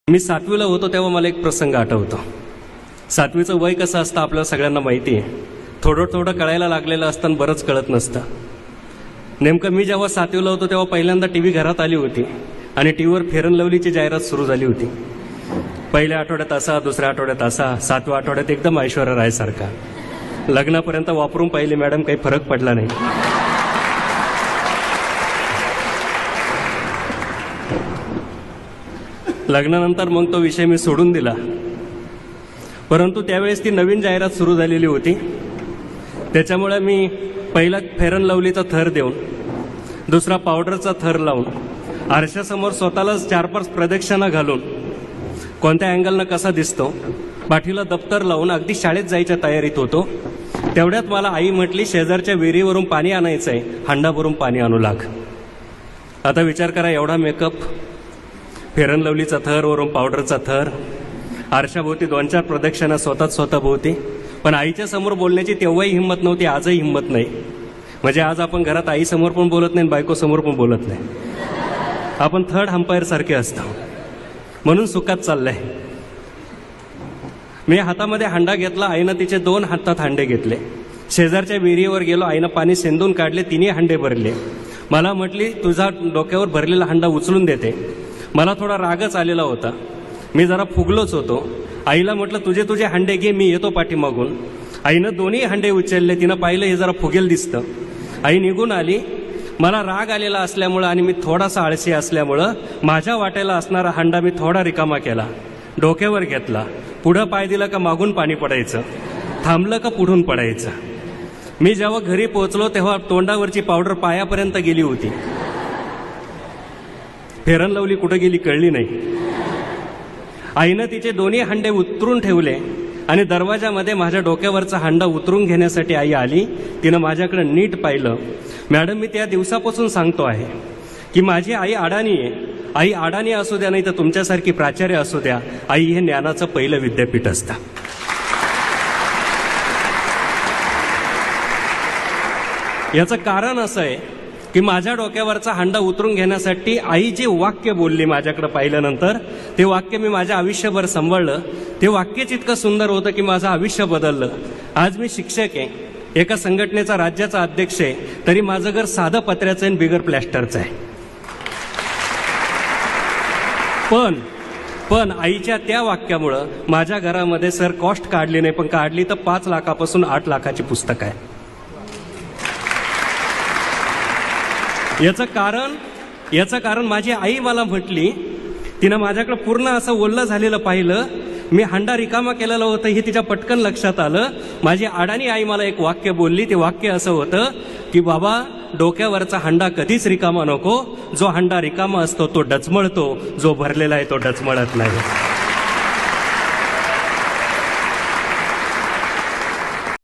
मी 7वीला होतो तेव्हा मला एक प्रसंग आठवतो। 7वीचं वय कसं असतं आपल्याला सगळ्यांना माहिती आहे। थोडं थोडं कळायला लागलेलं असतं आणि बरंच कळत नसतं। नेमकं मी जेव्हा 7वीला होतो तेव्हा पहिल्यांदा टीव्ही घरात आली होती आणि टीव्हीवर फेअर अँड लवलीची जाहिरात सुरू झाली होती। पहिल्या आठवड्यात असा, दुसऱ्या आठवड्यात असा, 7व्या आठवड्यात एकदम ऐश्वर्या राय सारखा। लग्नापर्यंत वापरून पाहिली मॅडम, काही फरक पडला नाही। लग्नानंतर मग तो विषय मी सोडून दिला, परंतु त्यावेळेस ती नवीन जाहिरात सुरू झालेली होती। त्याच्यामुळे मी पहिला फेअर अँड लवलीचा थर देऊन, दुसरा पावडरचा थर लावून, आरशासमोर स्वतःलाच 4-5 प्रदक्षिणा घालून कोणत्या अँगलनं कसा दिसतो, पाठीला दप्तर लावून अगदी शाळेत जायच्या तयारीत होतो। तेवढ्यात मला आई म्हटली, शेजारच्या विहिरीवरून पाणी आणायचं आहे, हांडाभरून पाणी आणू लाग। आता विचार करा, एवढा मेकअप, फेअर अँड लवलीचा थर, वरून पावडरचा थर, आरशाभोवती 2-4 प्रदक्षिणा स्वतः भोवती, पण आईच्या समोर बोलण्याची तेव्हाही हिंमत नव्हती, आजही हिंमत नाही। म्हणजे आज आपण घरात आईसमोर पण बोलत नाही, बायकोसमोर पण बोलत नाही। आपण थर्ड अंपायर सारखे असतो, म्हणून सुखात चाललंय। मी हातामध्ये हांडा घेतला, आईनं तिचे 2 हातात हांडे घेतले। शेजारच्या विहिरीवर गेलो, आईनं पाणी शेंदून काढले, 3 हांडे भरले। मला म्हटली, तुझा डोक्यावर भरलेला हांडा उचलून देते। मला थोडा रागच आलेला होता, मी जरा फुगलोच होतो। आईला म्हटलं, तुझे हांडे घे, मी येतो पाठीमागून। आईनं 2ही हांडे उचलले, तिनं पाहिलं हे जरा फुगेल दिसतं। आई निघून आली। मला राग आलेला असल्यामुळं आणि मी थोडासा आळशी असल्यामुळं माझ्या वाट्याला असणारा हांडा मी थोडा रिकामा केला, डोक्यावर घेतला। पुढं पाय दिला का मागून पाणी पडायचं, थांबलं का पुढून पडायचं। मी जेव्हा घरी पोहोचलो तेव्हा तोंडावरची पावडर पायापर्यंत गेली होती। फेअर अँड लवली कुठं गेली कळली नाही। आईनं तिचे 2ही हांडे उतरून ठेवले आणि दरवाजामध्ये माझ्या डोक्यावरचा हांडा उतरून घेण्यासाठी आई आली। तिनं माझ्याकडे नीट पाहिलं। मॅडम, मी त्या दिवसापासून सांगतो आहे की माझी आई अडाणी आहे। आई अडाणी असू द्या, नाही तर तुमच्यासारखी प्राचार्य असू द्या, आई हे ज्ञानाचं पहिलं विद्यापीठ असतं। याचं कारण असं आहे की माझ्या डोक्यावरचा हांडा उतरून घेण्यासाठी आई जे वाक्य बोलली माझ्याकडे पाहिल्यानंतर, ते वाक्य मी माझ्या आयुष्यभर सांभाळलं। ते वाक्यच इतकं सुंदर होतं की माझं आयुष्य बदललं। आज मी शिक्षक आहे, एका संघटनेचा राज्याचा अध्यक्ष आहे, तरी माझं घर साधं पत्र्याचं आणि बिगर प्लॅस्टरचं आहे। पण आईच्या त्या वाक्यामुळं माझ्या घरामध्ये सर कॉस्ट काढली नाही, पण काढली तर 5 लाखापासून 8 लाखाची पुस्तक आहे। याचं कारण माझी आई मला म्हटली, तिनं माझ्याकडे पूर्ण असं ओल्लं झालेलं पाहिलं, मी हांडा रिकामा केलेलं होतं हे तिच्या पटकन लक्षात आलं। माझी अडाणी आई मला एक वाक्य बोलली, ते वाक्य असं होतं की बाबा, डोक्यावरचा हांडा कधीच रिकामा नको, जो हांडा रिकामा असतो तो डचमळतो, जो भरलेला आहे तो डचमळत नाही।